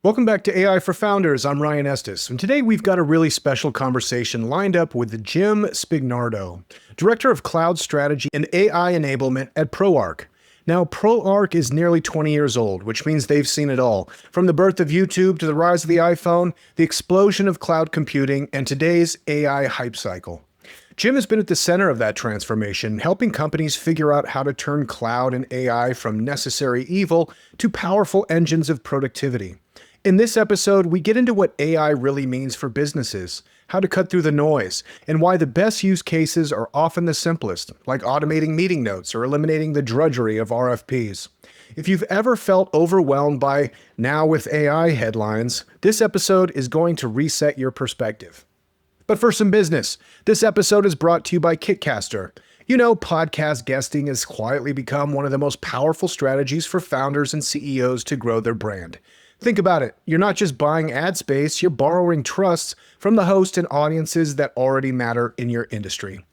Welcome back to AI for Founders. I'm Ryan Estes, and today we've got a really special conversation lined up with Jim Spignardo, Director of Cloud Strategy and AI Enablement at ProArch. Now, ProArch is nearly 20 years old, which means they've seen it all, from the birth of YouTube to the rise of the iPhone, the explosion of cloud computing, and today's AI hype cycle. Jim has been at the center of that transformation, helping companies figure out how to turn cloud and AI from necessary evil to powerful engines of productivity. In this episode, we get into what AI really means for businesses, how to cut through the noise, and why the best use cases are often the simplest, like automating meeting notes or eliminating the drudgery of RFPs. If you've ever felt overwhelmed by "now with AI" headlines, this episode is going to reset your perspective. But for some business, this episode is brought to you by Kitcaster. You know, podcast guesting has quietly become one of the most powerful strategies for founders and CEOs to grow their brand. Think about it. You're not just buying ad space, you're borrowing trust from the host and audiences that already matter in your industry.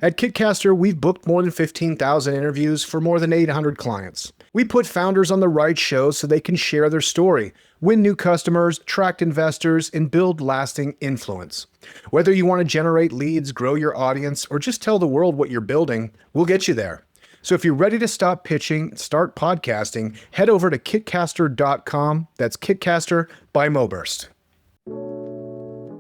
At Kitcaster, we've booked more than 15,000 interviews for more than 800 clients. We put founders on the right shows so they can share their story, win new customers, attract investors, and build lasting influence. Whether you want to generate leads, grow your audience, or just tell the world what you're building, we'll get you there. So if you're ready to stop pitching, start podcasting, head over to kitcaster.com. That's Kitcaster by Moburst.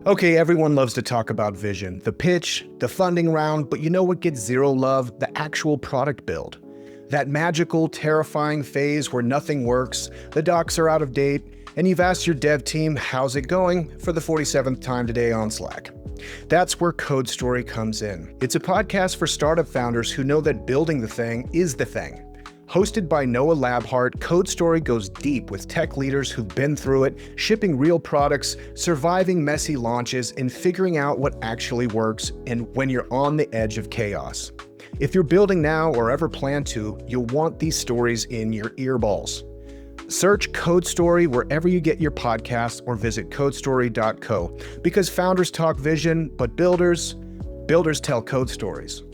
Okay, everyone loves to talk about vision, the pitch, the funding round, but you know what gets zero love? The actual product build. That magical, terrifying phase where nothing works, the docs are out of date, and you've asked your dev team, "How's it going?" for the 47th time today on Slack. That's where Code Story comes in. It's a podcast for startup founders who know that building the thing is the thing. Hosted by Noah Labhart, Code Story goes deep with tech leaders who've been through it, shipping real products, surviving messy launches, and figuring out what actually works and when you're on the edge of chaos. If you're building now or ever plan to, you'll want these stories in your earballs. Search Code Story wherever you get your podcasts or visit codestory.co, because founders talk vision, but builders tell code stories.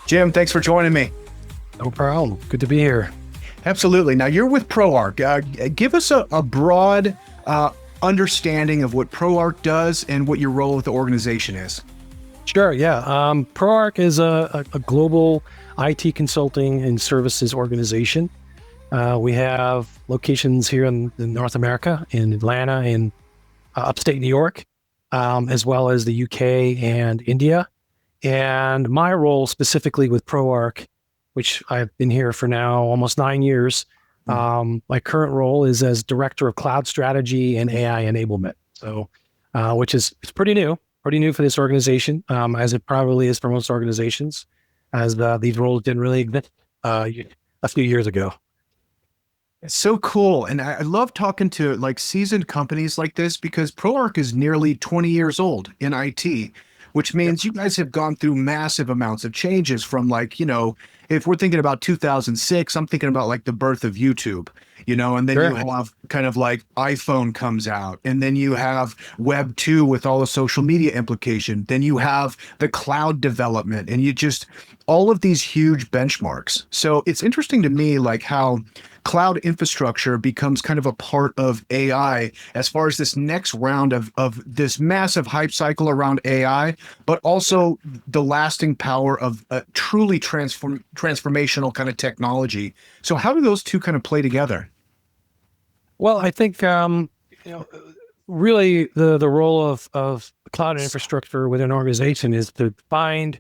Jim, thanks for joining me. No problem. Good to be here. Absolutely. Now, you're with ProArch. Give us a broad understanding of what ProArch does and what your role with the organization is. Sure, yeah. ProArch is a global IT consulting and services organization. We have locations here in North America, in Atlanta, in upstate New York, as well as the UK and India. And my role specifically with ProArch, which I've been here for now almost 9 years, my current role is as Director of Cloud Strategy and AI Enablement. So, which is pretty new for this organization, as it probably is for most organizations, as these roles didn't really exist a few years ago. It's so cool. And I love talking to like seasoned companies like this, because ProArch is nearly 20 years old in IT. Which means you guys have gone through massive amounts of changes from, like, you know, if we're thinking about 2006, I'm thinking about like the birth of YouTube, you know, and then Sure. You have kind of like iPhone comes out, and then you have Web 2 with all the social media implication. Then you have the cloud development, and you just all of these huge benchmarks. So it's interesting to me, like how cloud infrastructure becomes kind of a part of AI as far as this next round of this massive hype cycle around AI, but also the lasting power of a truly transformational kind of technology. So how do those two kind of play together? Well, I think really the role of cloud infrastructure within an organization is to find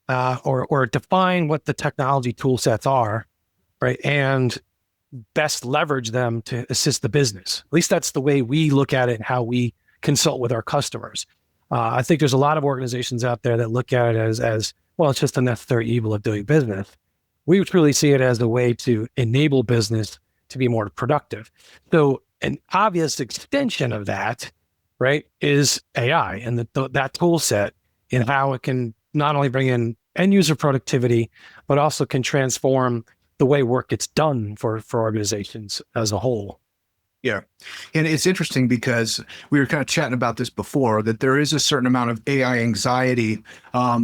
or define what the technology tool sets are, right? And best leverage them to assist the business. At least that's the way we look at it and how we consult with our customers. I think there's a lot of organizations out there that look at it as well, it's just a necessary evil of doing business. We truly see it as a way to enable business to be more productive. So an obvious extension of that, right, is AI and that tool set and how it can not only bring in end user productivity, but also can transform the way work gets done for organizations as a whole. Yeah. And it's interesting because we were kind of chatting about this before, that there is a certain amount of AI anxiety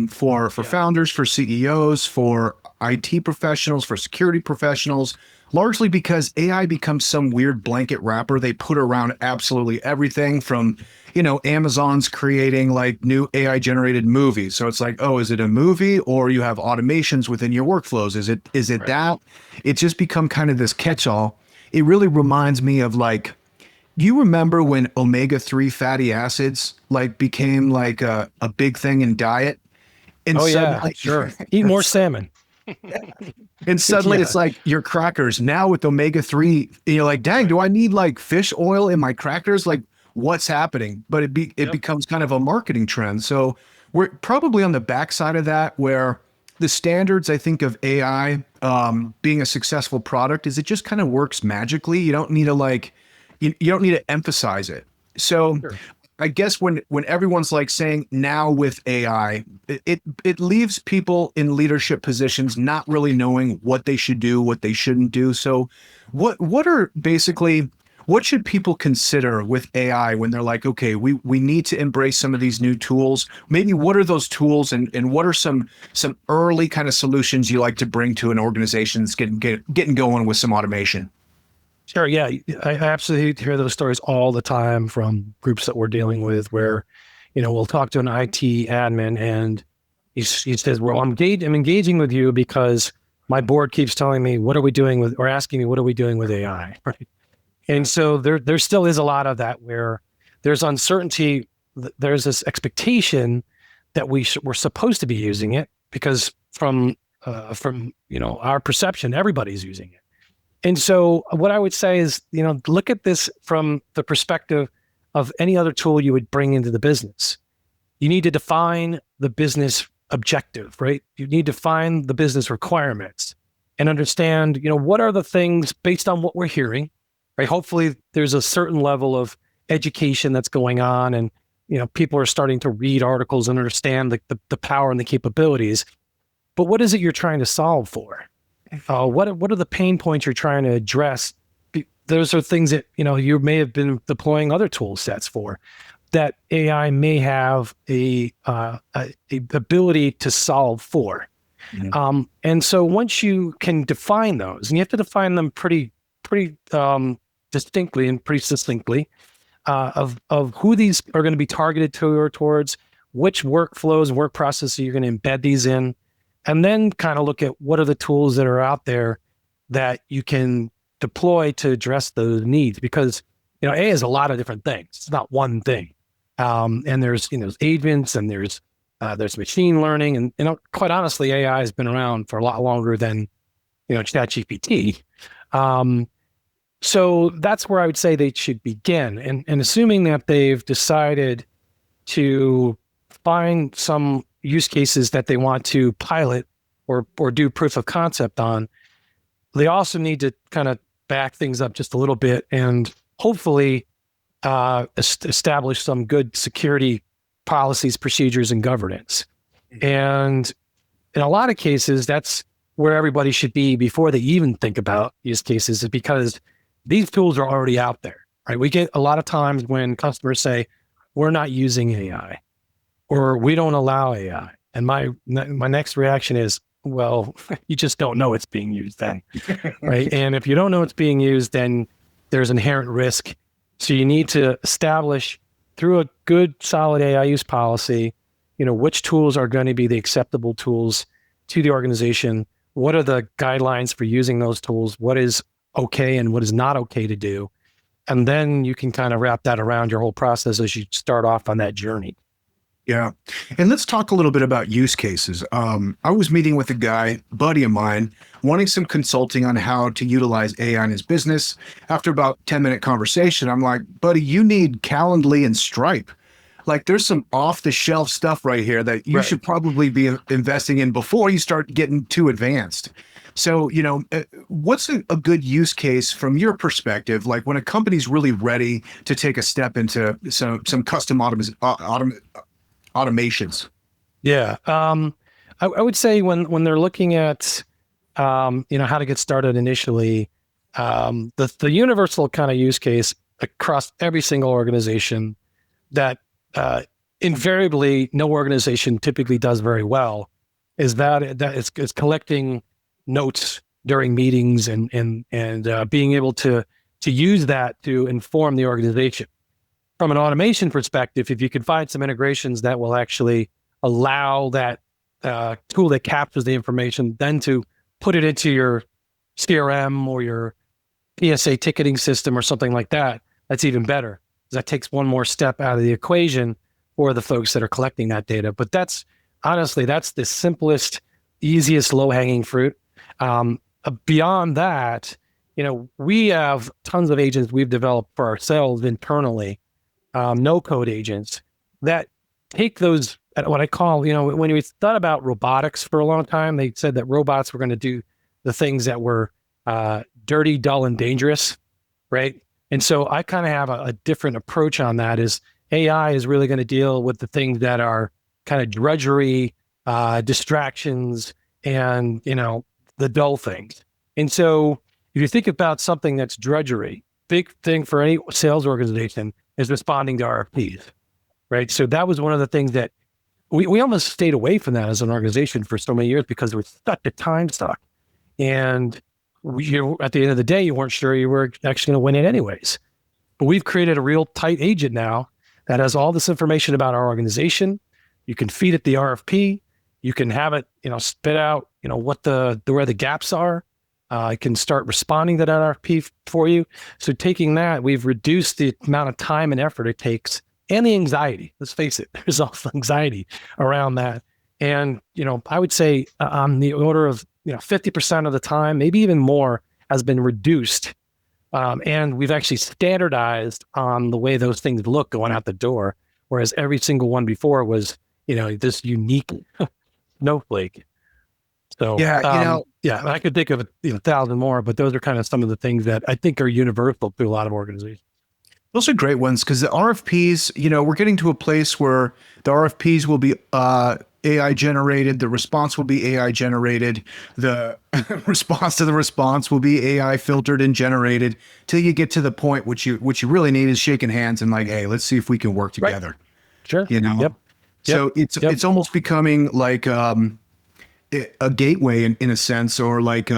for founders, for CEOs, for IT professionals, for security professionals, largely because AI becomes some weird blanket wrapper they put around absolutely everything from, Amazon's creating like new AI generated movies. So it's like, oh, is it a movie, or you have automations within your workflows? Is it Right. that? It's just become kind of this catch-all. It really reminds me of like, you remember when omega-3 fatty acids like became like a big thing in diet, and Oh yeah, suddenly sure. Eat more salmon. it's Yeah. like your crackers now with omega-3, you're like, dang, Right. do I need like fish oil in my crackers? Like, what's happening? But it Yep. becomes kind of a marketing trend. So we're probably on the backside of that, where the standards, I think, of AI being a successful product is it just kind of works magically. You don't need to like, you don't need to emphasize it. So Sure. I guess when everyone's like saying now with AI, it leaves people in leadership positions not really knowing what they should do, what they shouldn't do. So what are basically, what should people consider with AI when they're like, okay, we need to embrace some of these new tools? Maybe what are those tools, and what are some early kind of solutions you like to bring to an organization that's getting going with some automation? Sure. Yeah. I absolutely hear those stories all the time from groups that we're dealing with where, we'll talk to an IT admin and he says, well, I'm engaging with you because my board keeps telling me, what are we doing with, or asking me, what are we doing with AI? Right. And so there still is a lot of that where there's uncertainty. There's this expectation that we're supposed to be using it because from our perception, everybody's using it. And so what I would say is, look at this from the perspective of any other tool you would bring into the business. You need to define the business objective, right? You need to find the business requirements and understand, what are the things based on what we're hearing, right? Hopefully there's a certain level of education that's going on and, people are starting to read articles and understand the power and the capabilities. But what is it you're trying to solve for? What are the pain points you're trying to address? Those are things that you may have been deploying other tool sets for that AI may have a ability to solve for. And so once you can define those, and you have to define them pretty distinctly and pretty succinctly, of who these are going to be targeted to or towards, which workflows and work processes you're going to embed these in, and then kind of look at what are the tools that are out there that you can deploy to address those needs. Because, AI is a lot of different things. It's not one thing. And there's, agents and there's machine learning. And, quite honestly, AI has been around for a lot longer than, ChatGPT. So that's where I would say they should begin. And assuming that they've decided to find some use cases that they want to pilot or do proof of concept on, they also need to kind of back things up just a little bit and hopefully establish some good security policies, procedures, and governance. And in a lot of cases, that's where everybody should be before they even think about use cases, is because these tools are already out there, right? We get a lot of times when customers say, we're not using AI or we don't allow AI. And my next reaction is, well, you just don't know it's being used then, right? And if you don't know it's being used, then there's inherent risk. So you need to establish through a good, solid AI use policy, which tools are going to be the acceptable tools to the organization. What are the guidelines for using those tools? What is okay and what is not okay to do? And then you can kind of wrap that around your whole process as you start off on that journey. Yeah. And let's talk a little bit about use cases. I was meeting with a guy, buddy of mine, wanting some consulting on how to utilize AI in his business. After about 10-minute conversation, I'm like, buddy, you need Calendly and Stripe. Like, there's some off the shelf stuff right here that you Right. should probably be investing in before you start getting too advanced. So, what's a good use case from your perspective? Like when a company's really ready to take a step into some custom automations. Yeah. I would say when they're looking at, how to get started initially, The universal kind of use case across every single organization that invariably no organization typically does very well is that it's collecting notes during meetings and being able to use that to inform the organization. From an automation perspective, if you can find some integrations that will actually allow that tool that captures the information then to put it into your CRM or your PSA ticketing system or something like that, that's even better. That takes one more step out of the equation for the folks that are collecting that data. But that's honestly, that's the simplest, easiest, low-hanging fruit. Beyond that, we have tons of agents we've developed for ourselves internally, no-code agents that take those, what I call, when we thought about robotics for a long time, they said that robots were going to do the things that were dirty, dull, and dangerous, right? And so I kind of have a different approach on that. Is AI is really going to deal with the things that are kind of drudgery, distractions, and the dull things. And so if you think about something that's drudgery, big thing for any sales organization is responding to RFPs, right? So that was one of the things that we almost stayed away from that as an organization for so many years because there was such a time suck. And at the end of the day, you weren't sure you were actually going to win it anyways. But we've created a real tight agent now that has all this information about our organization. You can feed it the RFP. You can have it, spit out, where the gaps are. It can start responding to that RFP for you. So taking that, we've reduced the amount of time and effort it takes and the anxiety. Let's face it, there's also anxiety around that. And, I would say on the order of 50% of the time, maybe even more, has been reduced. And we've actually standardized on the way those things look going out the door, whereas every single one before was, this unique snowflake. So, yeah, I could think of 1,000 more, but those are kind of some of the things that I think are universal to a lot of organizations. Those are great ones because the RFPs, we're getting to a place where the RFPs will be AI generated, the response will be AI generated, the response to the response will be AI filtered and generated till you get to the point which you really need is shaking hands and like, hey, let's see if we can work together. Right. Sure. Yep. So it's almost becoming like a gateway in a sense, or like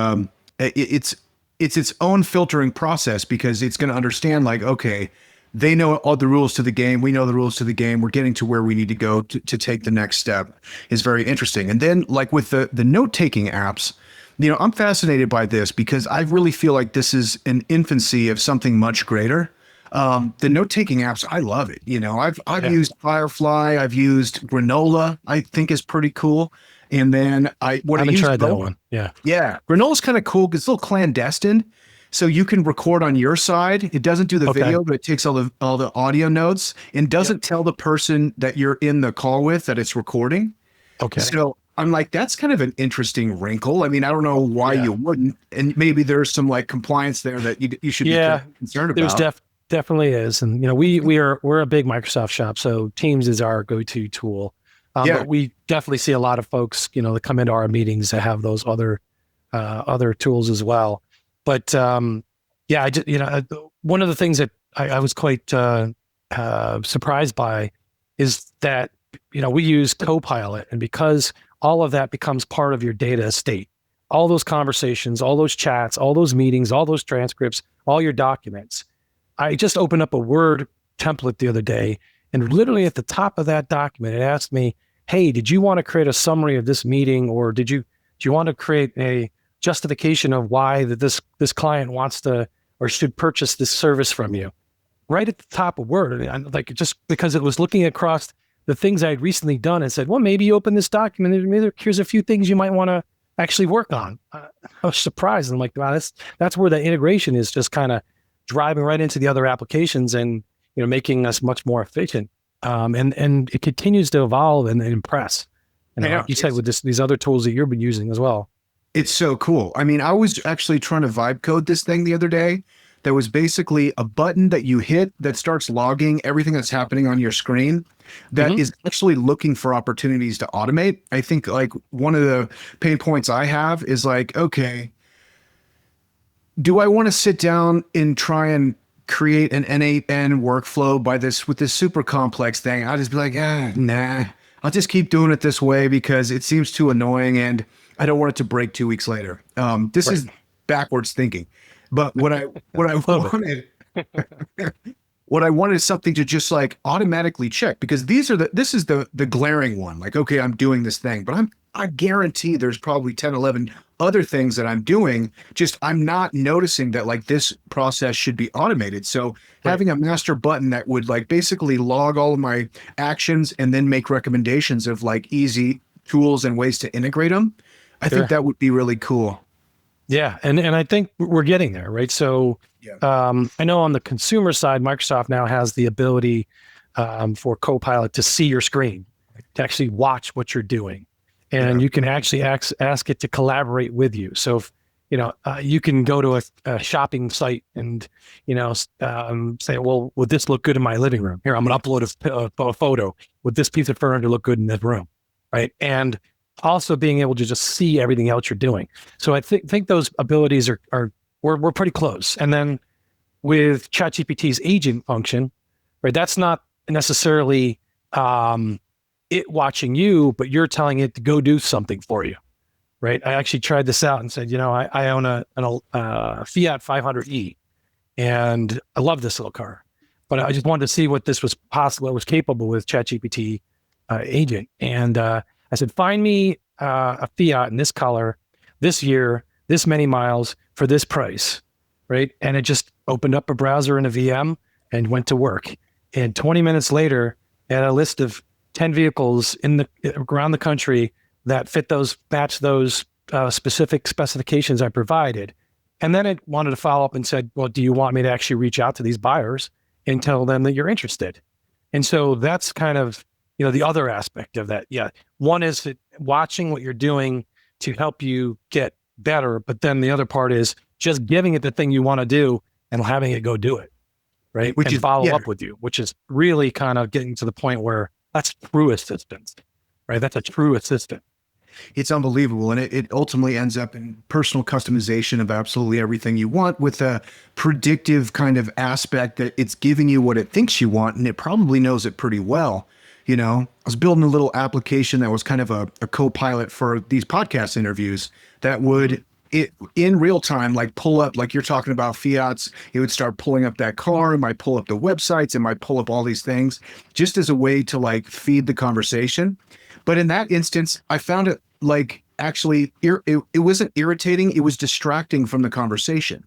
it's its own filtering process because it's going to understand like, okay, they know all the rules to the game. We know the rules to the game. We're getting to where we need to go to take the next step. Is very interesting. And then like with the note-taking apps, I'm fascinated by this because I really feel like this is an infancy of something much greater. The note-taking apps, I love it. I've used Firefly. I've used Granola. I think is pretty cool. And then I haven't tried that one. Yeah. Granola's kind of cool because it's a little clandestine. So you can record on your side. It doesn't do the video, but it takes all the audio notes and doesn't tell the person that you're in the call with that it's recording. Okay. So I'm like, that's kind of an interesting wrinkle. I mean, I don't know why you wouldn't. And maybe there's some like compliance there that you should be concerned about. There's definitely is. And, we're a big Microsoft shop. So Teams is our go-to tool. But we definitely see a lot of folks, that come into our meetings that have those other tools as well. But I just, one of the things that I was quite surprised by is that, we use Copilot, and because all of that becomes part of your data estate, all those conversations, all those chats, all those meetings, all those transcripts, all your documents. I just opened up a Word template the other day, and literally at the top of that document, it asked me, hey, did you want to create a summary of this meeting? Or do you want to create a justification of why that this client wants to or should purchase this service from you? Right at the top of Word. And like, just because it was looking across the things I'd recently done and said, well, maybe you open this document and maybe here's a few things you might want to actually work on. I was surprised. I'm like, wow, that's where the integration is just kind of driving right into the other applications and, making us much more efficient. And it continues to evolve and impress. And like you said, with these other tools that you've been using as well. It's so cool. I mean, I was actually trying to vibe code this thing the other day. There was basically a button that you hit that starts logging everything that's happening on your screen that is actually looking for opportunities to automate. I think like one of the pain points I have is like, okay, do I want to sit down and try and create an N8N workflow with this super complex thing? I'll just be like, nah, I'll just keep doing it this way because it seems too annoying and I don't want it to break 2 weeks later. This is backwards thinking. But what I wanted, what I wanted is something to just like automatically check, because this is the glaring one. Like, okay, I'm doing this thing, but I guarantee there's probably 10, 11 other things that I'm doing. Just I'm not noticing that like this process should be automated. So having a master button that would like basically log all of my actions and then make recommendations of like easy tools and ways to integrate them, I think that would be really cool. Yeah. And I think we're getting there, right? So I know on the consumer side, Microsoft now has the ability for Copilot to see your screen, to actually watch what you're doing. And you can actually ask it to collaborate with you. So, if, you can go to a shopping site and, say, well, would this look good in my living room? Here, I'm going to upload a photo. Would this piece of furniture look good in this room? Right. And also being able to just see everything else you're doing. So I think those abilities we're pretty close. And then with ChatGPT's agent function, right, that's not necessarily it watching you, but you're telling it to go do something for you, right? I actually tried this out and said, I own a Fiat 500e, and I love this little car, but I just wanted to see what this was possible, what was capable with ChatGPT agent. And I said, find me a Fiat in this color, this year, this many miles for this price, right? And it just opened up a browser in a VM and went to work. And 20 minutes later, it had a list of 10 vehicles around the country that match those specific specifications I provided. And then it wanted to follow up and said, well, do you want me to actually reach out to these buyers and tell them that you're interested? And so that's kind of, the other aspect of that. Yeah. One is watching what you're doing to help you get better. But then the other part is just giving it the thing you want to do and having it go do it. Right. Which is follow up with you, which is really kind of getting to the point where that's true assistance, right? That's a true assistant. It's unbelievable. And it ultimately ends up in personal customization of absolutely everything you want, with a predictive kind of aspect that it's giving you what it thinks you want. And it probably knows it pretty well. I was building a little application that was kind of a co-pilot for these podcast interviews that would, in real time, like pull up, like you're talking about Fiats, it would start pulling up that car. It might pull up the websites. It might pull up all these things just as a way to like feed the conversation. But in that instance, I found it like actually, it wasn't irritating. It was distracting from the conversation.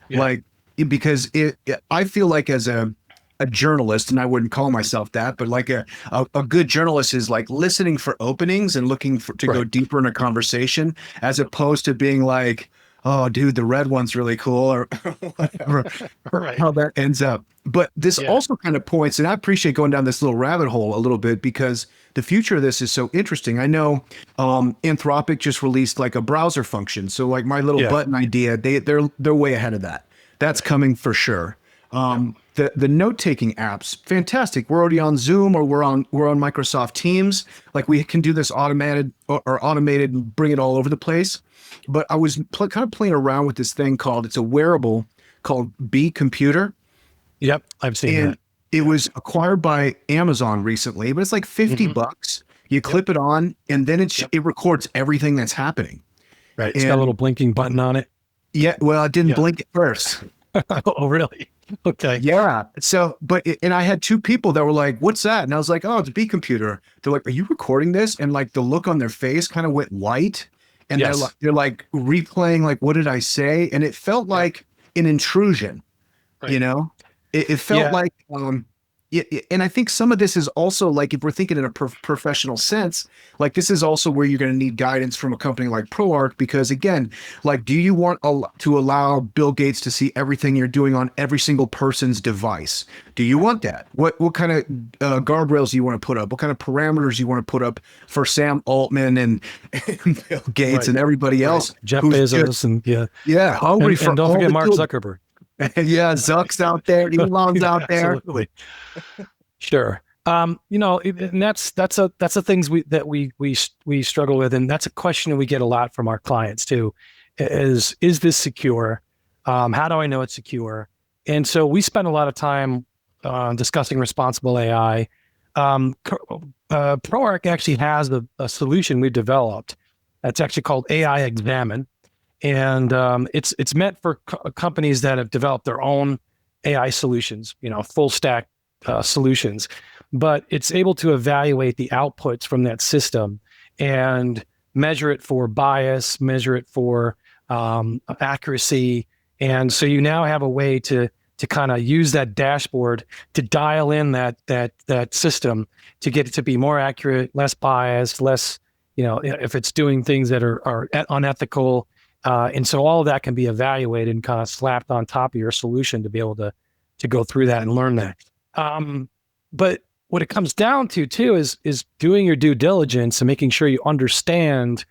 Yeah. Like, because I feel like as a journalist, and I wouldn't call myself that, but like a good journalist is like listening for openings and looking to go deeper in a conversation, as opposed to being like, oh, dude, the red one's really cool, or whatever, how that ends up. But this also kind of points, and I appreciate going down this little rabbit hole a little bit, because the future of this is so interesting. I know Anthropic just released like a browser function. So like my little button idea, they're way ahead of that. That's coming for sure. The note-taking apps, fantastic. We're already on Zoom, or we're on Microsoft Teams. Like we can do this automated and bring it all over the place. But I was kind of playing around with this thing it's a wearable called B Computer. Yep, I've seen that. It was acquired by Amazon recently, but it's like $50. You clip it on, and then it records everything that's happening. Right. It's got a little blinking button on it. Yeah. Well, I didn't blink at first. Oh, really? Okay. Yeah. So, and I had two people that were like, what's that? And I was like, oh, it's a B Computer. They're like, are you recording this? And like the look on their face kind of went white. And they're like replaying, like, what did I say? And it felt like an intrusion, It felt like, and I think some of this is also like, if we're thinking in a professional sense, like this is also where you're going to need guidance from a company like ProArch, because again, like, do you want to allow Bill Gates to see everything you're doing on every single person's device? Do you want that? What kind of guardrails do you want to put up? What kind of parameters do you want to put up for Sam Altman and Bill Gates and everybody else? Jeff Bezos hungry and don't forget Mark Zuckerberg. Yeah, Zuck's out there, Elon's out there. Absolutely. Sure. And that's the things we struggle with, and that's a question we get a lot from our clients too. Is this secure? How do I know it's secure? And so we spend a lot of time discussing responsible AI. ProArch actually has a solution we developed that's actually called AI Examine, and it's meant for companies that have developed their own AI solutions, full stack solutions, but it's able to evaluate the outputs from that system and measure it for bias, measure it for accuracy, and so you now have a way to kind of use that dashboard to dial in that system to get it to be more accurate, less biased, less, if it's doing things that are unethical. And so all of that can be evaluated and kind of slapped on top of your solution to be able to go through that and learn that. But what it comes down to too is doing your due diligence and making sure you understand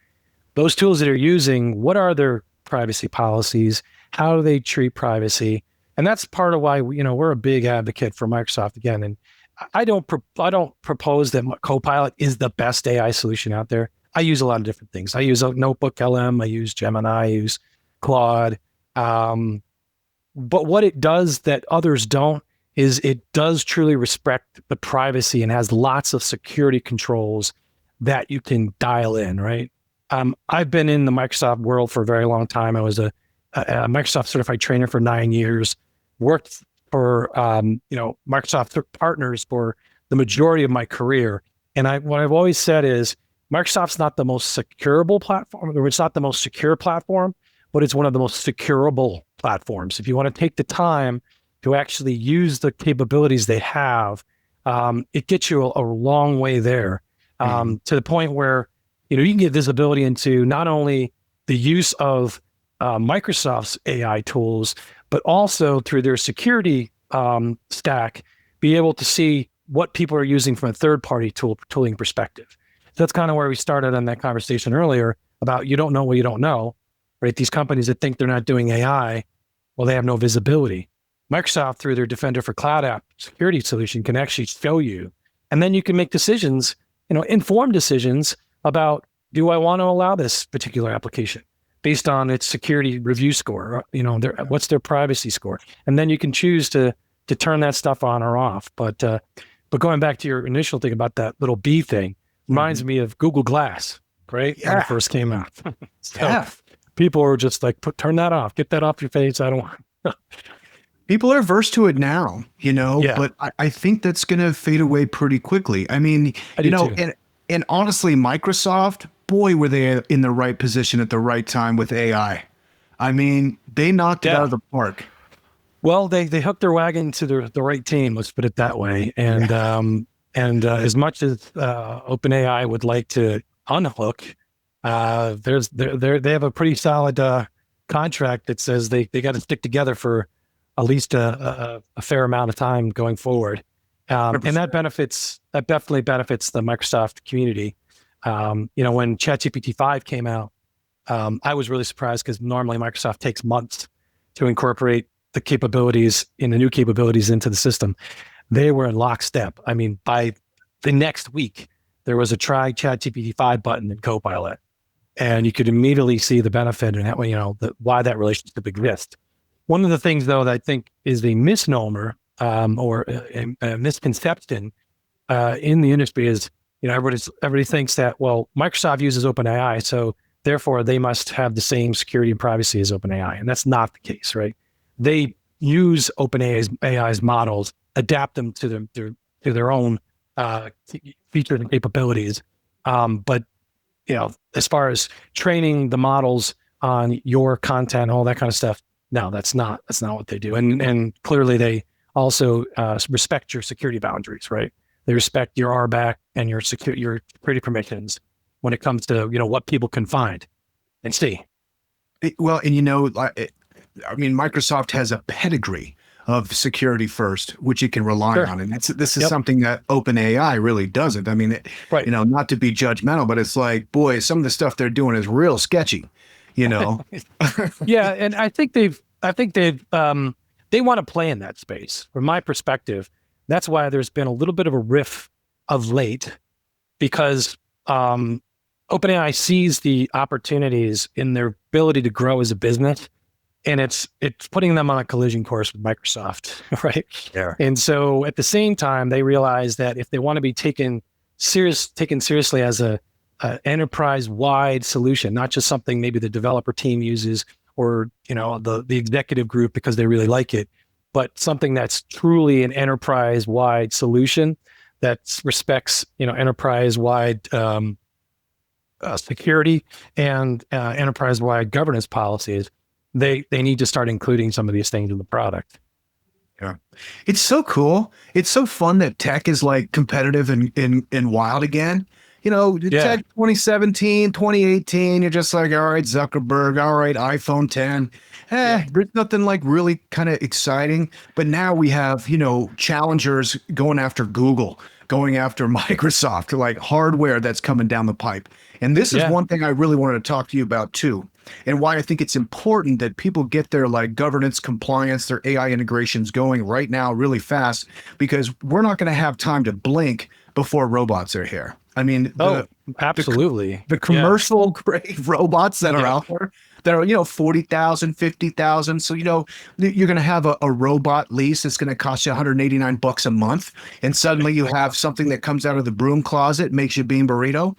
those tools that are using, what are their privacy policies, how do they treat privacy. And that's part of why we're a big advocate for Microsoft again. And I don't propose that Copilot is the best AI solution out there. I use a lot of different things. I use a Notebook LM. I use Gemini. I use Claude. But what it does that others don't is it does truly respect the privacy and has lots of security controls that you can dial in, right? I've been in the Microsoft world for a very long time. I was a Microsoft certified trainer for 9 years, worked for Microsoft partners for the majority of my career. And what I've always said is Microsoft's not the most securable platform, or it's not the most secure platform, but it's one of the most securable platforms. If you want to take the time to actually use the capabilities they have, it gets you a long way there, to the point where you can get visibility into not only the use of Microsoft's AI tools, but also through their security stack, be able to see what people are using from a third-party tooling perspective. So that's kind of where we started on that conversation earlier about you don't know what you don't know, right? These companies that think they're not doing AI, well, they have no visibility. Microsoft, through their Defender for Cloud App security solution, can actually show you, and then you can make decisions, informed decisions about, do I want to allow this particular application based on its security review score? What's their privacy score? And then you can choose to turn that stuff on or off. But going back to your initial thing about that little bee thing, reminds me of Google Glass, right? Yeah. When it first came out. So people were just like, turn that off, get that off your face. I don't want. People are averse to it now, but I think that's going to fade away pretty quickly. I mean, and honestly, Microsoft, boy, were they in the right position at the right time with AI. I mean, they knocked it out of the park. Well, they hooked their wagon to the right team. Let's put it that way. And as much as OpenAI would like to unhook, they have a pretty solid contract that says they got to stick together for at least a fair amount of time going forward. And that definitely benefits the Microsoft community. When ChatGPT 5 came out, I was really surprised because normally Microsoft takes months to incorporate the new capabilities into the system. They were in lockstep. I mean, by the next week, there was a try ChatGPT 5 button in Copilot, and you could immediately see the benefit and why that relationship exists. One of the things, though, that I think is a misnomer or a misconception in the industry is, everybody thinks that, well, Microsoft uses OpenAI, so therefore they must have the same security and privacy as OpenAI, and that's not the case, right? They use OpenAI's models, adapt them to their own features and capabilities, but as far as training the models on your content, all that kind of stuff, no, that's not what they do. And clearly they also respect your security boundaries, right? They respect your RBAC and your security permissions when it comes to, what people can find and see. Well, and Microsoft has a pedigree of security first, which you can rely on. And this is something that OpenAI really doesn't. I mean, not to be judgmental, but it's like, boy, some of the stuff they're doing is real sketchy, Yeah. And I think they want to play in that space. From my perspective, that's why there's been a little bit of a riff of late, because OpenAI sees the opportunities in their ability to grow as a business and it's putting them on a collision course with Microsoft, right? Yeah. And so at the same time, they realize that if they want to be taken seriously as a enterprise-wide solution, not just something maybe the developer team uses or the executive group because they really like it, but something that's truly an enterprise-wide solution that respects enterprise-wide security and enterprise-wide governance policies. They need to start including some of these things in the product. Yeah. It's so cool. It's so fun that tech is like competitive and wild again. Tech 2017, 2018, you're just like, all right, Zuckerberg, all right, iPhone 10. There's nothing like really kind of exciting. But now we have, challengers going after Google, going after Microsoft, like hardware that's coming down the pipe. And this is one thing I really wanted to talk to you about too. And why I think it's important that people get their like governance, compliance, their AI integrations going right now really fast, because we're not going to have time to blink before robots are here. I mean, absolutely. The commercial grade robots that are out there that are, 40,000, 50,000. So, you're going to have a robot lease that's going to cost you $189 a month. And suddenly you have something that comes out of the broom closet, makes you a bean burrito.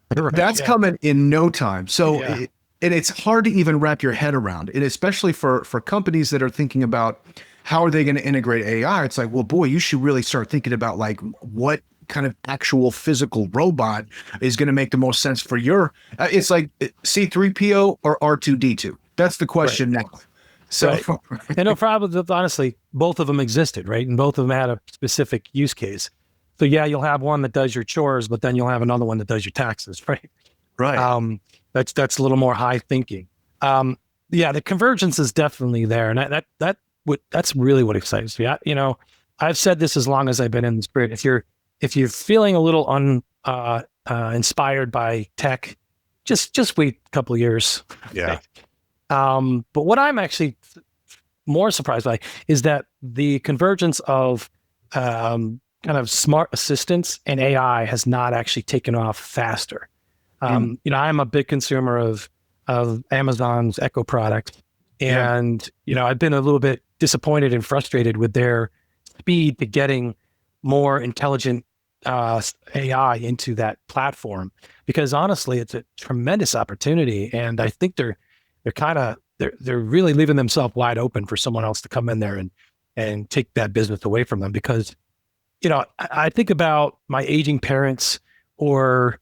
That's coming in no time. So, and it's hard to even wrap your head around it, especially for companies that are thinking about how are they going to integrate AI. It's like, well, boy, you should really start thinking about like what kind of actual physical robot is going to make the most sense for your, it's like C3PO or R2D2. That's the question now. So, and no problem. Honestly, both of them existed, right? And both of them had a specific use case. So you'll have one that does your chores, but then you'll have another one that does your taxes, right? Right. That's a little more high thinking. The convergence is definitely there, and that's really what excites me. I've said this as long as I've been in this grid. If you're feeling a little inspired by tech, just wait a couple of years. Yeah. But what I'm actually more surprised by is that the convergence of kind of smart assistants and AI has not actually taken off faster. I'm a big consumer of Amazon's Echo product, and I've been a little bit disappointed and frustrated with their speed to getting more intelligent AI into that platform, because honestly, it's a tremendous opportunity, and I think they're really leaving themselves wide open for someone else to come in there and take that business away from them. Because I think about my aging parents or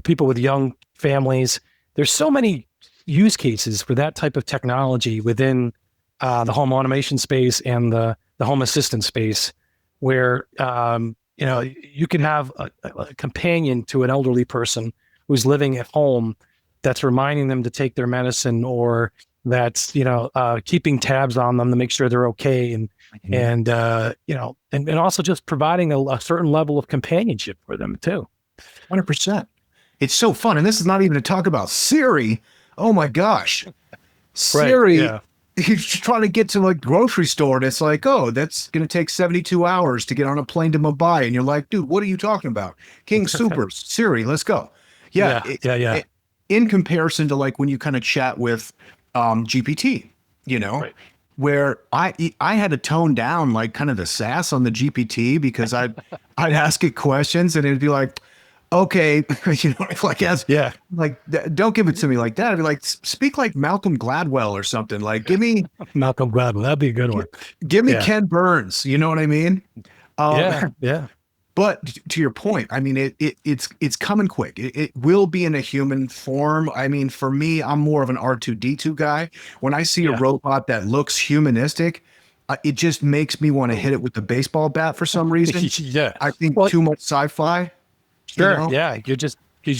people with young families. There's so many use cases for that type of technology within the home automation space and the home assistant space, where you can have a companion to an elderly person who's living at home that's reminding them to take their medicine, or that's keeping tabs on them to make sure they're okay, and also just providing a certain level of companionship for them too. 100%. It's so fun, and this is not even to talk about Siri. Oh my gosh, Siri. Right, you're trying to get to like grocery store, and it's like, oh, that's going to take 72 hours to get on a plane to Mumbai. And you're like, dude, what are you talking about? King Supers, Siri, let's go. Yeah. In comparison to like when you kind of chat with GPT, right, where I had to tone down like kind of the sass on the GPT, because I'd ask it questions and it'd be like, okay, don't give it to me like that. I'd be like, speak like Malcolm Gladwell or something. Like, give me Malcolm Gladwell. That'd be a good one. Give me Ken Burns. You know what I mean? Yeah. But to your point, I mean, it's coming quick. It will be in a human form. I mean, for me, I'm more of an R2D2 guy. When I see a robot that looks humanistic, it just makes me want to hit it with the baseball bat for some reason. I think too much sci-fi. Sure. Yeah. You just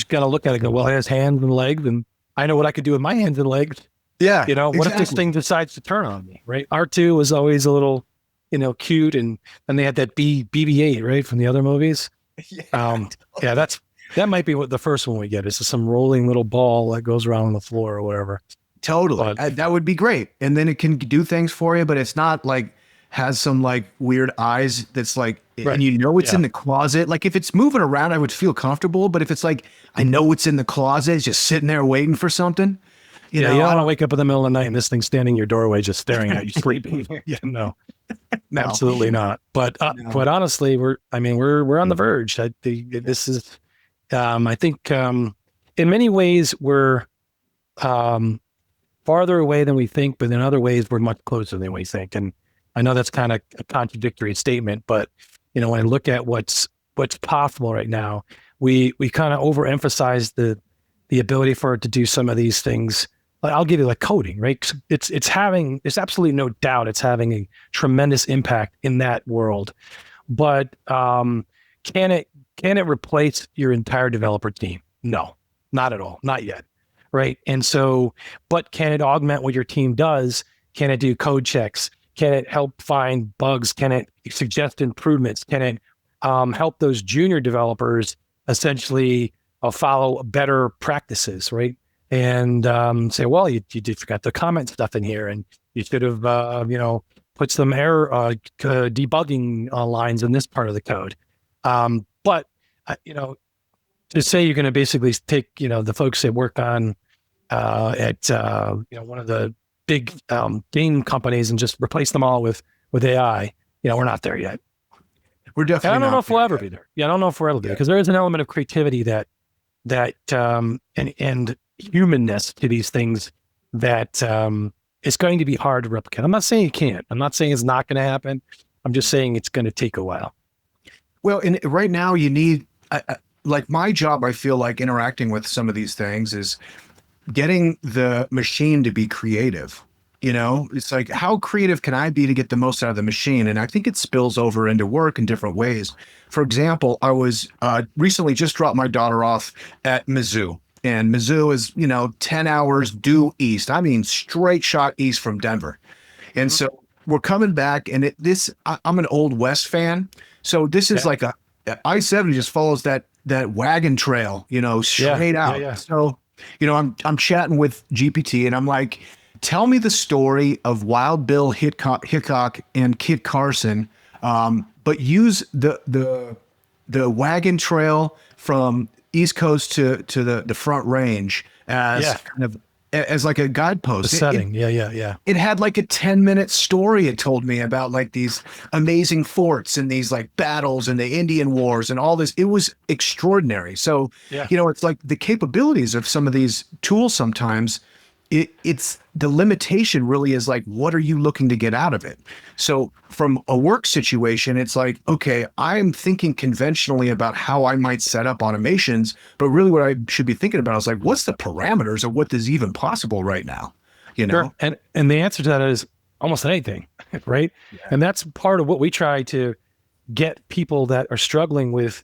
got to look at it and go, well, it has hands and legs, and I know what I could do with my hands and legs. Yeah. What if this thing decides to turn on me, right? R2 was always a little, cute, and they had that BB-8, right, from the other movies. That might be what the first one we get is some rolling little ball that goes around on the floor or whatever. Totally. That would be great. And then it can do things for you, but it's not like has some like weird eyes that's like, right, and it's in the closet. Like if it's moving around, I would feel comfortable. But if it's like, I know it's in the closet, it's just sitting there waiting for something, You yeah, know, you don't I want to don't wake up in the middle of the night and this thing's standing in your doorway just staring at you sleeping. Yeah, no, know. absolutely not. But No. quite honestly, we're on the verge. This is, I think, in many ways we're um, farther away than we think, but in other ways we're much closer than we think. And I know that's kind of a contradictory statement, but when I look at what's possible right now, we kind of overemphasize the ability for it to do some of these things. Like, I'll give you like coding, right? There's absolutely no doubt it's having a tremendous impact in that world. But can it replace your entire developer team? No, not at all, not yet, right? And so, but can it augment what your team does? Can it do code checks? Can it help find bugs? Can it suggest improvements? Can it help those junior developers essentially follow better practices, right? And say, well, you did forgot the comment stuff in here, and you should have, put some error debugging lines in this part of the code. But to say you're going to basically take, the folks that work on at one of the big game companies and just replace them all with AI, we're not there yet. We're definitely. And I don't know not if we'll there ever yet. be there. Yeah, I don't know if we'll ever be there, because there is an element of creativity that and humanness to these things that it's going to be hard to replicate. I'm not saying you can't. I'm not saying it's not going to happen. I'm just saying it's going to take a while. Well, and right now you need, like my job, I feel like interacting with some of these things is getting the machine to be creative. It's like, how creative can I be to get the most out of the machine? And I think it spills over into work in different ways. For example, I was recently just dropped my daughter off at Mizzou. And Mizzou is, 10 hours due east. I mean, straight shot east from Denver. And so we're coming back, and I'm an Old West fan. So this is like I-70 just follows that wagon trail, straight out. Yeah. So, I'm chatting with GPT, and I'm like, tell me the story of Wild Bill Hickok and Kit Carson, but use the wagon trail from East Coast to the Front Range as kind of as like a guidepost. The setting. Yeah. It had like a 10-minute story it told me about like these amazing forts and these like battles and the Indian Wars and all this. It was extraordinary. So, it's like the capabilities of some of these tools sometimes, it's the limitation really is like, what are you looking to get out of it? So from a work situation, it's like, okay, I'm thinking conventionally about how I might set up automations, but really what I should be thinking about is like, what's the parameters of what is even possible right now? Sure. And the answer to that is almost anything, right? Yeah. And that's part of what we try to get people that are struggling with,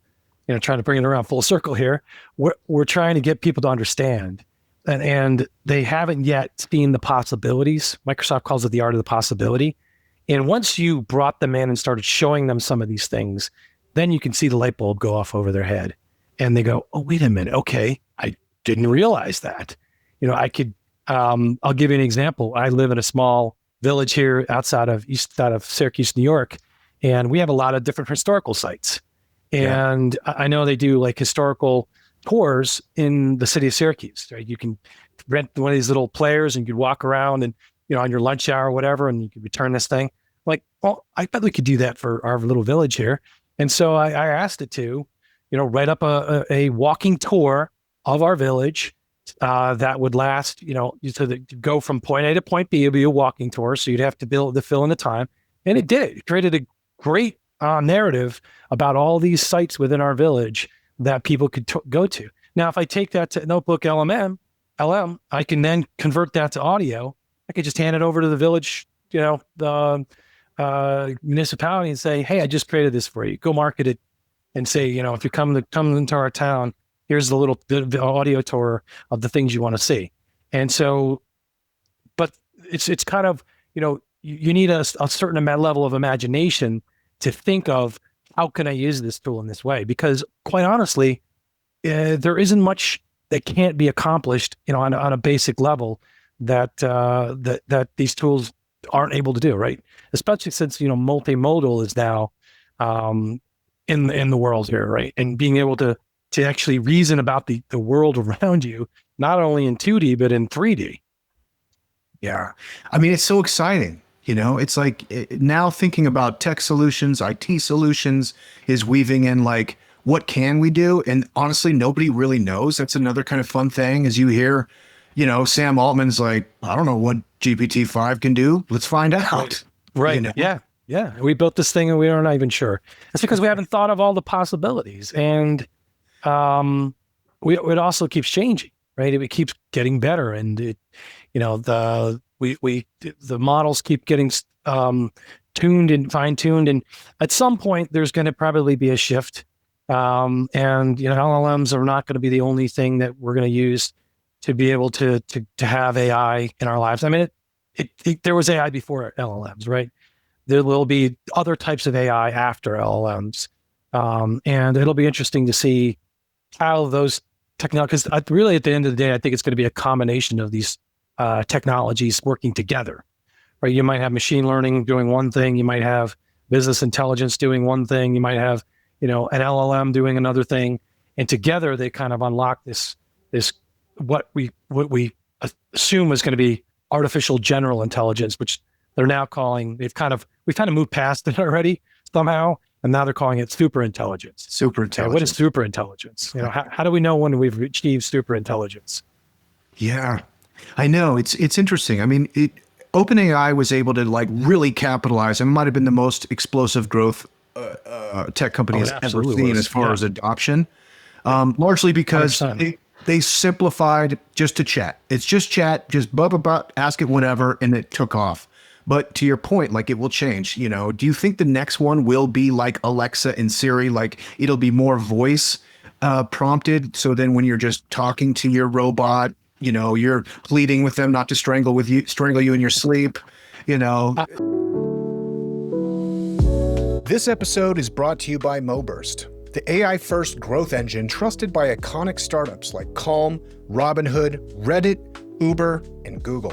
trying to bring it around full circle here. We're trying to get people to understand. And they haven't yet seen the possibilities. Microsoft calls it the art of the possibility. And once you brought them in and started showing them some of these things, then you can see the light bulb go off over their head. And they go, oh, wait a minute. Okay, I didn't realize that. I could, I'll give you an example. I live in a small village here outside of Syracuse, New York, and we have a lot of different historical sites. And I know they do like historical tours in the city of Syracuse, right? You can rent one of these little players and you could walk around and, on your lunch hour or whatever, and you could return this thing. Like, well, I bet we could do that for our little village here. And so I asked it to, write up a walking tour of our village that would last, to go from point A to point B. It'd be a walking tour. So you'd have to fill in the time. And it did. It created a great narrative about all these sites within our village that people could go to. Now, if I take that to Notebook LM, I can then convert that to audio. I could just hand it over to the village, the municipality, and say, hey, I just created this for you. Go market it and say, if you come into our town, here's the audio tour of the things you want to see. And so, but it's kind of, you need a certain level of imagination to think of, how can I use this tool in this way? Because quite honestly, there isn't much that can't be accomplished, on a basic level that these tools aren't able to do, right? Especially since, multimodal is now in the world here, right? And being able to actually reason about the world around you, not only in 2D, but in 3D. Yeah. I mean, it's so exciting. It's like now thinking about tech solutions, IT solutions is weaving in like, what can we do? And honestly, nobody really knows. That's another kind of fun thing is you hear, Sam Altman's like, I don't know what GPT-5 can do. Let's find out. Right. Yeah. Yeah. We built this thing and we are not even sure. It's because we haven't thought of all the possibilities. And it also keeps changing, right? It keeps getting better. And the models keep getting tuned and fine-tuned. And at some point, there's going to probably be a shift. And LLMs are not going to be the only thing that we're going to use to be able to have AI in our lives. I mean, there was AI before LLMs, right? There will be other types of AI after LLMs. And it'll be interesting to see how those technologies, because really at the end of the day, I think it's going to be a combination of these technologies working together, right? You might have machine learning doing one thing. You might have business intelligence doing one thing. You might have, an LLM doing another thing. And together they kind of unlock this what we assume is going to be artificial general intelligence, which they're now calling, we've kind of moved past it already somehow. And now they're calling it super intelligence. Super intelligence. What is super intelligence? How do we know when we've achieved super intelligence? Yeah, I know. It's interesting. I mean, OpenAI was able to like really capitalize. It might have been the most explosive growth tech company has ever seen as far as adoption. Largely because they simplified just to chat. It's just chat, just blah, blah, blah, ask it whatever, and it took off. But to your point, like it will change, do you think the next one will be like Alexa and Siri, like it'll be more voice prompted? So then when you're just talking to your robot, you're pleading with them not to strangle you in your sleep, This episode is brought to you by MoBurst, the AI-first growth engine trusted by iconic startups like Calm, Robinhood, Reddit, Uber, and Google.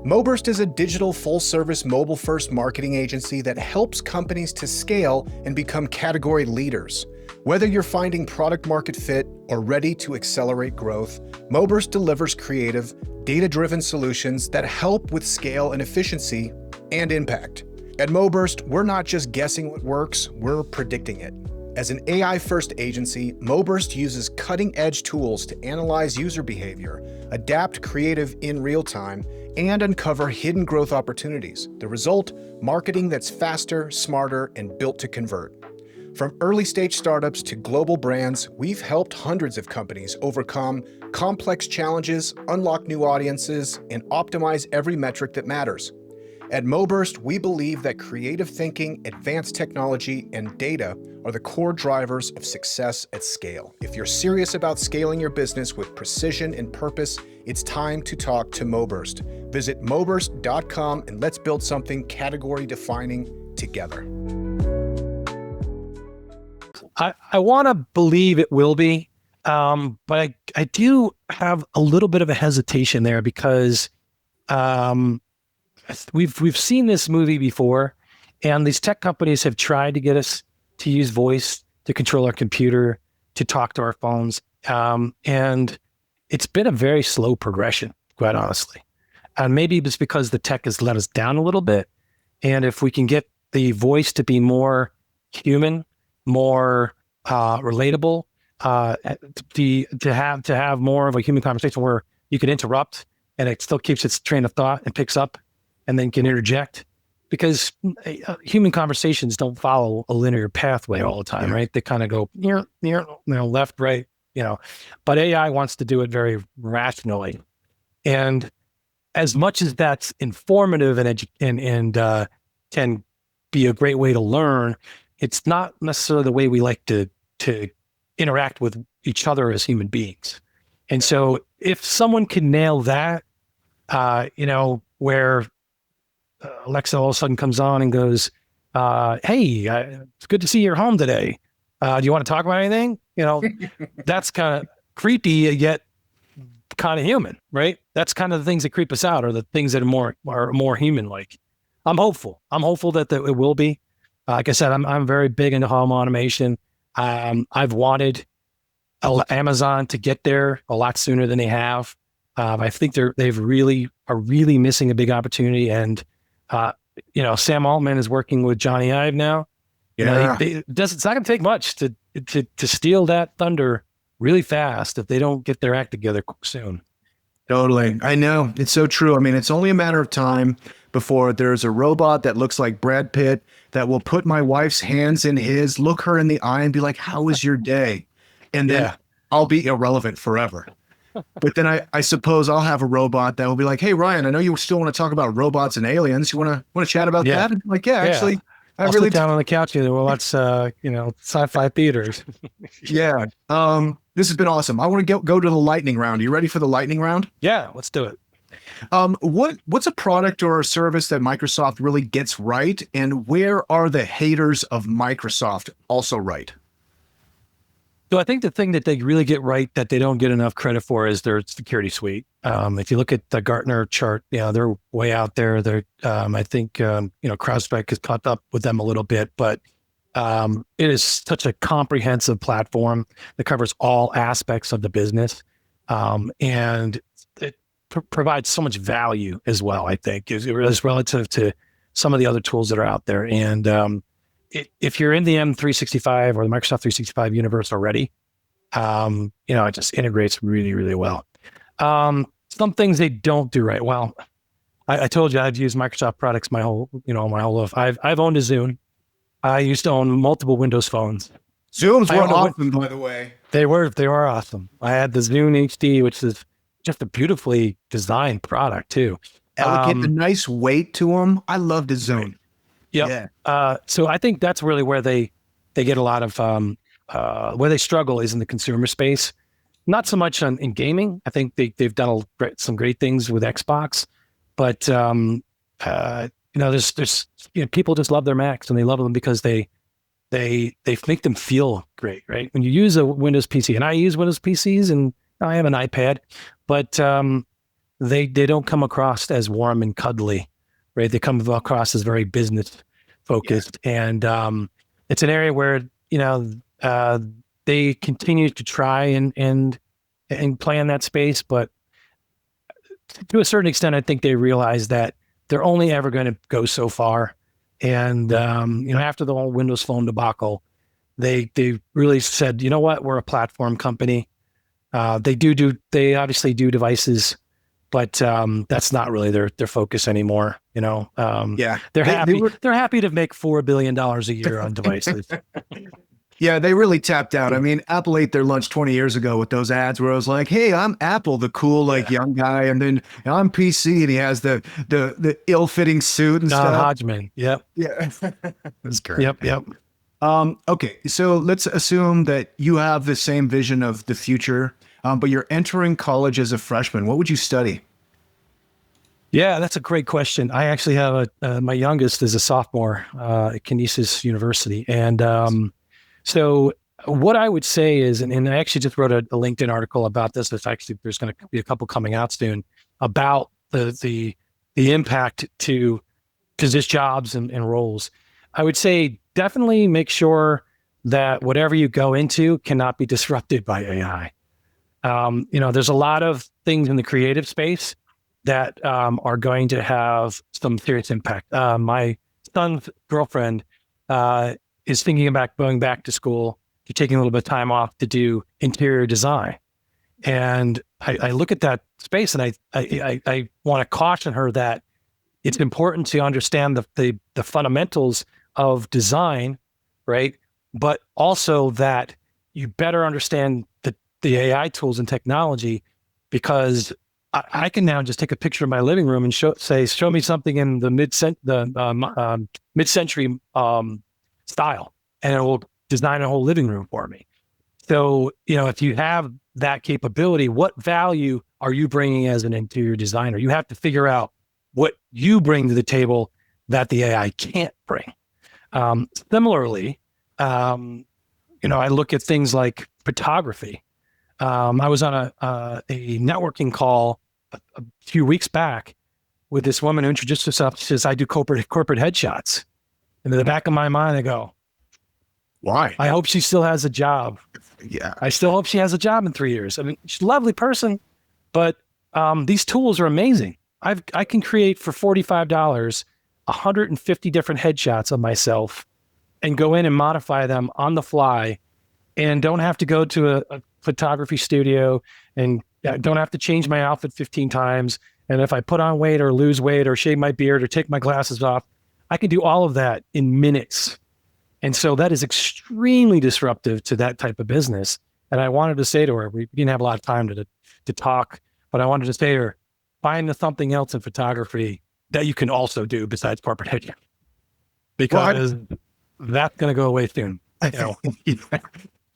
MoBurst is a digital full-service mobile-first marketing agency that helps companies to scale and become category leaders. Whether you're finding product market fit or ready to accelerate growth, MoBurst delivers creative, data-driven solutions that help with scale and efficiency and impact. At MoBurst, we're not just guessing what works, we're predicting it. As an AI-first agency, MoBurst uses cutting-edge tools to analyze user behavior, adapt creative in real time, and uncover hidden growth opportunities. The result, marketing that's faster, smarter, and built to convert. From early-stage startups to global brands, we've helped hundreds of companies overcome complex challenges, unlock new audiences, and optimize every metric that matters. At MoBurst, we believe that creative thinking, advanced technology, and data are the core drivers of success at scale. If you're serious about scaling your business with precision and purpose, it's time to talk to MoBurst. Visit moburst.com and let's build something category-defining together. I want to believe it will be, but I do have a little bit of a hesitation there because we've seen this movie before, and these tech companies have tried to get us to use voice to control our computer, to talk to our phones, and it's been a very slow progression, quite honestly. And maybe it's because the tech has let us down a little bit, and if we can get the voice to be more human, more relatable, to have more of a human conversation where you can interrupt and it still keeps its train of thought and picks up and then can interject, because human conversations don't follow a linear pathway all the time, right? They kind of go left, right, but AI wants to do it very rationally. And as much as that's informative and can be a great way to learn, it's not necessarily the way we like to interact with each other as human beings. And so if someone can nail that, where Alexa all of a sudden comes on and goes, hey, it's good to see you're home today. Do you want to talk about anything? That's kind of creepy, yet kind of human, right? That's kind of the things that creep us out, or the things that are more human-like. I'm hopeful that it will be. Like I said, I'm very big into home automation. I've wanted Amazon to get there a lot sooner than they have. I think they've really are really missing a big opportunity. And, Sam Altman is working with Johnny Ive now. Yeah. It's not going to take much to steal that thunder really fast if they don't get their act together soon. Totally. I know. It's so true. I mean, it's only a matter of time before there's a robot that looks like Brad Pitt that will put my wife's hands in his, look her in the eye and be like, how was your day? And then I'll be irrelevant forever. But then I suppose I'll have a robot that will be like, hey, Ryan, I know you still want to talk about robots and aliens. You want to chat about that? And I'm like, actually, I'll really sit down on the couch and well, let's sci-fi theaters. Yeah. This has been awesome. I want to go to the lightning round. Are you ready for the lightning round? Yeah, let's do it. What's a product or a service that Microsoft really gets right, and where are the haters of Microsoft also right? So I think the thing that they really get right that they don't get enough credit for is their security suite. If you look at the Gartner chart, they're way out there. They're, I think, CrowdStrike has caught up with them a little bit, but it is such a comprehensive platform that covers all aspects of the business, and it provides so much value as well. I think is relative to some of the other tools that are out there, and if you're in the M365 or the Microsoft 365 universe already, it just integrates really, really well. Some things they don't do right. Well, I told you I've used Microsoft products my whole life. I've owned a Zune. I used to own multiple Windows phones. Zooms were awesome, by the way. They were awesome. I had the Zune HD, which is just a beautifully designed product too. Elegant, a nice weight to them. I loved the Zune. Yep. Yeah. So I think that's really where they get a lot of where they struggle is in the consumer space. Not so much in gaming. I think they've done some great things with Xbox, but there's people just love their Macs and they love them because they make them feel great, right? When you use a Windows PC, and I use Windows PCs and I have an iPad, but they don't come across as warm and cuddly, right? They come across as very business focused, and it's an area where they continue to try and play in that space, but to a certain extent, I think they realize that they're only ever going to go so far. And after the whole Windows Phone debacle, they really said, you know what, we're a platform company. They obviously do devices, but that's not really their focus anymore. They're happy to make $4 billion a year on devices. Yeah, they really tapped out. I mean, Apple ate their lunch 20 years ago with those ads where I was like, hey, I'm Apple, the cool, young guy. And then I'm PC and he has the ill-fitting suit and stuff. Hodgman. Yep. Yeah. That's great. Yep. Okay, so let's assume that you have the same vision of the future, but you're entering college as a freshman. What would you study? Yeah, that's a great question. I actually have my youngest is a sophomore at Canisius University. And so what I would say is, and I actually just wrote a LinkedIn article about this. There's going to be a couple coming out soon about the impact to position jobs and roles. I would say definitely make sure that whatever you go into cannot be disrupted by AI. There's a lot of things in the creative space that are going to have some serious impact. My son's girlfriend is thinking about going back to school, taking a little bit of time off to do interior design. And I look at that space and I want to caution her that it's important to understand the fundamentals of design, right? But also that you better understand the AI tools and technology, because I can now just take a picture of my living room and show me something in the mid-century style, and it will design a whole living room for me. So, if you have that capability, what value are you bringing as an interior designer? You have to figure out what you bring to the table that the AI can't bring. Similarly, I look at things like photography. I was on a networking call a few weeks back with this woman who introduced herself. She says, I do corporate headshots. And in the back of my mind, I go, why? I hope she still has a job. Yeah. I still hope she has a job in 3 years. I mean, she's a lovely person, but these tools are amazing. I can create for $45 150 different headshots of myself and go in and modify them on the fly, and don't have to go to a photography studio, and don't have to change my outfit 15 times. And if I put on weight or lose weight or shave my beard or take my glasses off, I can do all of that in minutes. And so that is extremely disruptive to that type of business. And I wanted to say to her, we didn't have a lot of time to talk, but I wanted to say to her, find something else in photography that you can also do besides corporate headshot, because that's going to go away soon. You know?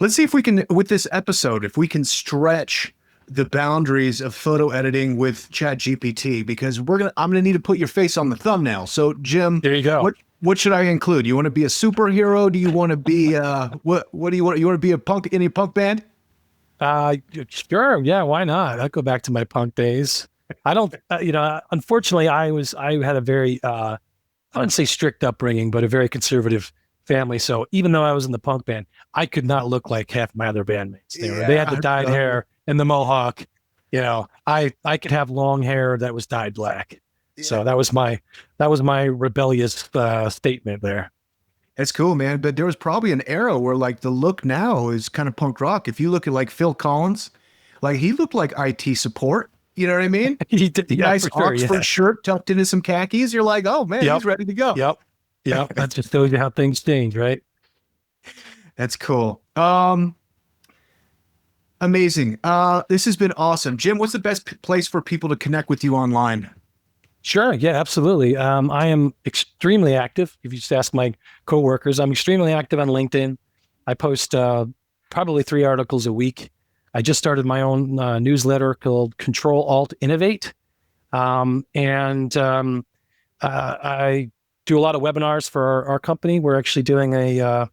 Let's see if we can, with this episode, if we can stretch the boundaries of photo editing with ChatGPT, because I'm gonna need to put your face on the thumbnail. So Jim, there you go. What should I include? You want to be a superhero? Do you want to be what do you want? You want to be a punk in a punk band? Sure. Yeah, why not? I'll go back to my punk days. I don't, unfortunately I had a very, I wouldn't say strict upbringing, but a very conservative family. So even though I was in the punk band, I could not look like half my other bandmates. They had the dyed hair and the mohawk. You know, I could have long hair that was dyed black. Yeah. So that was my rebellious statement there. That's cool, man. But there was probably an era where like the look now is kind of punk rock. If you look at like Phil Collins, like he looked like IT support. You know what I mean? He did. Yeah, nice Oxford shirt tucked into some khakis. You're like, oh man, he's ready to go. Yep. That just shows you how things change, right? That's cool. Amazing. This has been awesome. Jim, what's the best place for people to connect with you online? Sure. Yeah, absolutely. I am extremely active. If you just ask my coworkers, I'm extremely active on LinkedIn. I post probably 3 articles a week. I just started my own newsletter called Control Alt Innovate. I do a lot of webinars for our company. We're actually doing a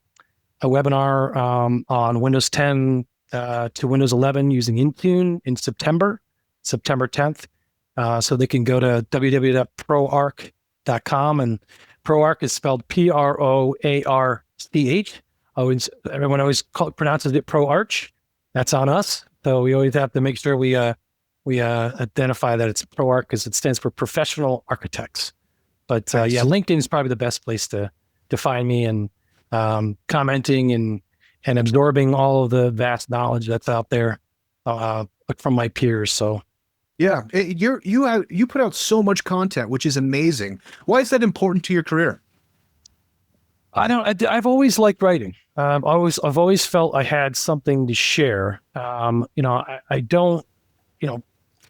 webinar on Windows 10 to Windows 11 using Intune in September 10th. So they can go to www.proarch.com, and ProArch is spelled PROARCH. Everyone always pronounces it ProArch. That's on us. So we always have to make sure we identify that it's ProArch because it stands for Professional Architects. But yeah, LinkedIn is probably the best place to find me, and commenting and absorbing all of the vast knowledge that's out there from my peers. So. Yeah, you put out so much content, which is amazing. Why is that important to your career? I've always liked writing. I've always felt I had something to share. I don't,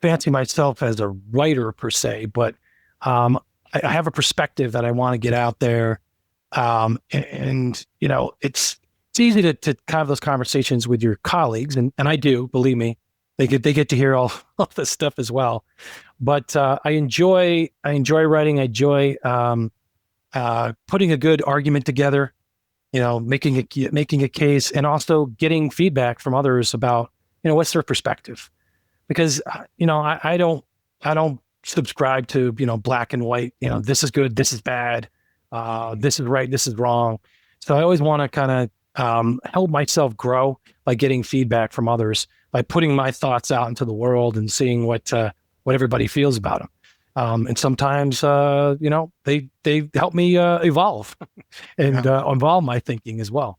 fancy myself as a writer per se, but I have a perspective that I want to get out there. It's easy to have those conversations with your colleagues, and I do, believe me. They get to hear all this stuff as well, but I enjoy writing. I enjoy putting a good argument together, making a case, and also getting feedback from others about what's their perspective, because I don't subscribe to black and white. This is good, this is bad, this is right, this is wrong. So I always want to kind of help myself grow by getting feedback from others, by putting my thoughts out into the world and seeing what everybody feels about them. And sometimes, they help me evolve and evolve my thinking as well.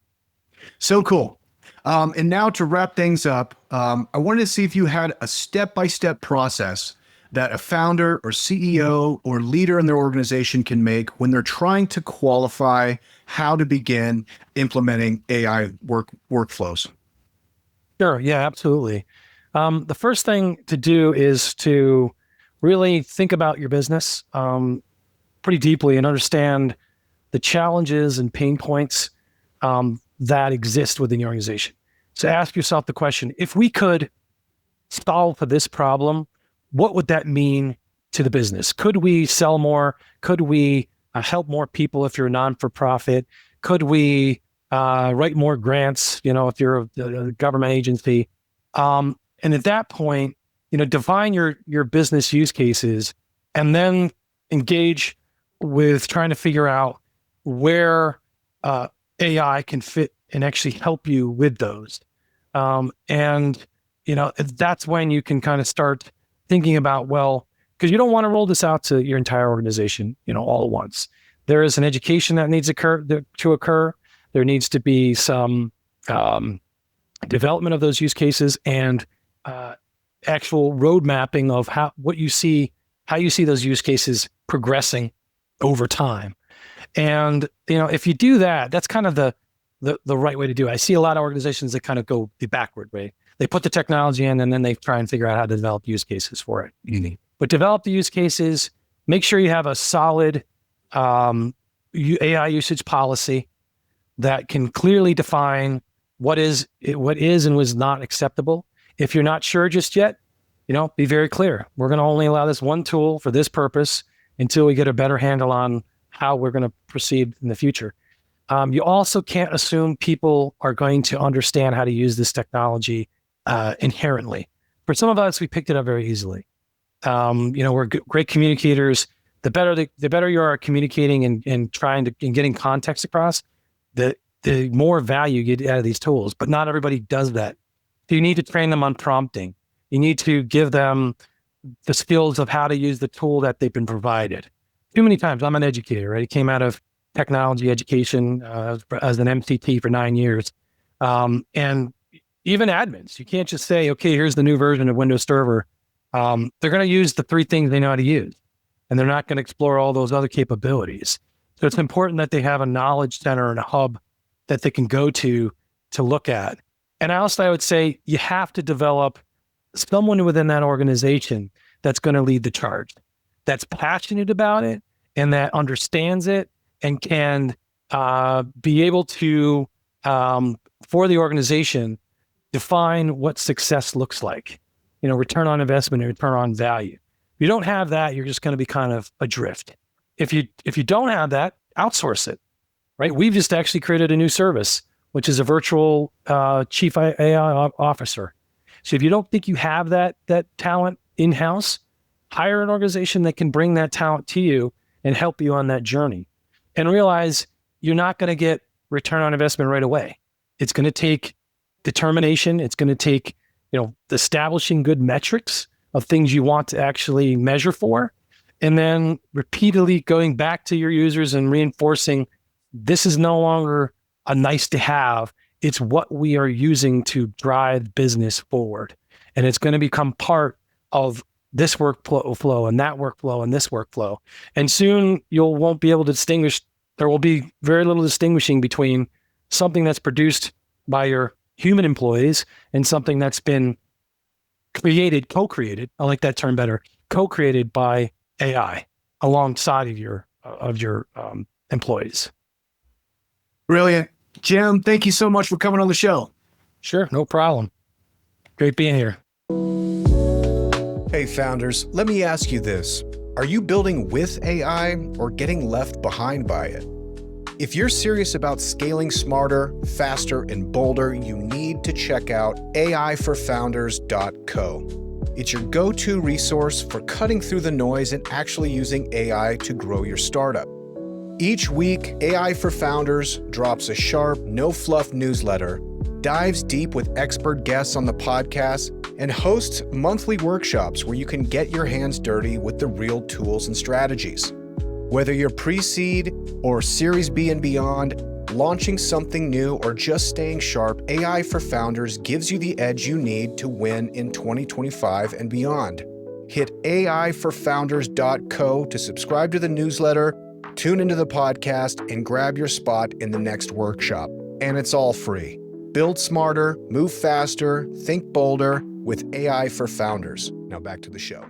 So cool. And now to wrap things up, I wanted to see if you had a step-by-step process that a founder or CEO or leader in their organization can make when they're trying to qualify how to begin implementing AI workflows. Sure. Yeah, absolutely. The first thing to do is to really think about your business pretty deeply and understand the challenges and pain points that exist within your organization. So ask yourself the question, if we could solve for this problem, what would that mean to the business? Could we sell more? Could we help more people if you're a non-for-profit? Could we write more grants, if you're a government agency? And at that point, define your business use cases and then engage with trying to figure out where AI can fit and actually help you with those. That's when you can kind of start thinking about, well, because you don't want to roll this out to your entire organization, all at once. There is an education that needs to occur. There needs to be some development of those use cases and actual road mapping of how you see those use cases progressing over time. And if you do that, that's kind of the right way to do it. I see a lot of organizations that kind of go the backward way. They put the technology in and then they try and figure out how to develop use cases for it. Mm-hmm. But develop the use cases, make sure you have a solid AI usage policy that can clearly define what is and was not acceptable. If you're not sure just yet, be very clear. We're going to only allow this one tool for this purpose until we get a better handle on how we're going to proceed in the future. You also can't assume people are going to understand how to use this technology inherently. For some of us, we picked it up very easily. We're great communicators. The better you are at communicating and trying to and getting context across, the more value you get out of these tools. But not everybody does that. So you need to train them on prompting. You need to give them the skills of how to use the tool that they've been provided. Too many times, I'm an educator, right? I came out of technology education as an MCT for 9 years. And even admins, you can't just say, okay, here's the new version of Windows Server. They're going to use the 3 things they know how to use, and they're not going to explore all those other capabilities. So it's important that they have a knowledge center and a hub that they can go to look at. And I would say you have to develop someone within that organization that's going to lead the charge, that's passionate about it and that understands it and can be able to, for the organization, define what success looks like, return on investment and return on value. If you don't have that, you're just going to be kind of adrift. If you don't have that, outsource it, right? We've just actually created a new service, which is a virtual chief AI officer. So if you don't think you have that talent in-house, hire an organization that can bring that talent to you and help you on that journey. And realize you're not going to get return on investment right away. It's going to take determination. It's going to take, establishing good metrics of things you want to actually measure for, and then repeatedly going back to your users and reinforcing this is no longer a nice to have. It's what we are using to drive business forward. And it's going to become part of this workflow and that workflow and this workflow. And soon won't be able to distinguish. There will be very little distinguishing between something that's produced by your human employees and something that's been co-created. I like that term better. Co-created by AI alongside of your employees. Brilliant. Jim, thank you so much for coming on the show. Sure, no problem. Great being here. Hey, founders, let me ask you this. Are you building with AI or getting left behind by it? If you're serious about scaling smarter, faster, and bolder, you need to check out aiforfounders.co. It's your go-to resource for cutting through the noise and actually using AI to grow your startup. Each week, AI for Founders drops a sharp, no-fluff newsletter, dives deep with expert guests on the podcast, and hosts monthly workshops where you can get your hands dirty with the real tools and strategies. Whether you're pre-seed or Series B and beyond, launching something new, or just staying sharp, AI for Founders gives you the edge you need to win in 2025 and beyond. Hit aiforfounders.co to subscribe to the newsletter, tune into the podcast, and grab your spot in the next workshop. And it's all free. Build smarter, move faster, think bolder with AI for Founders. Now back to the show.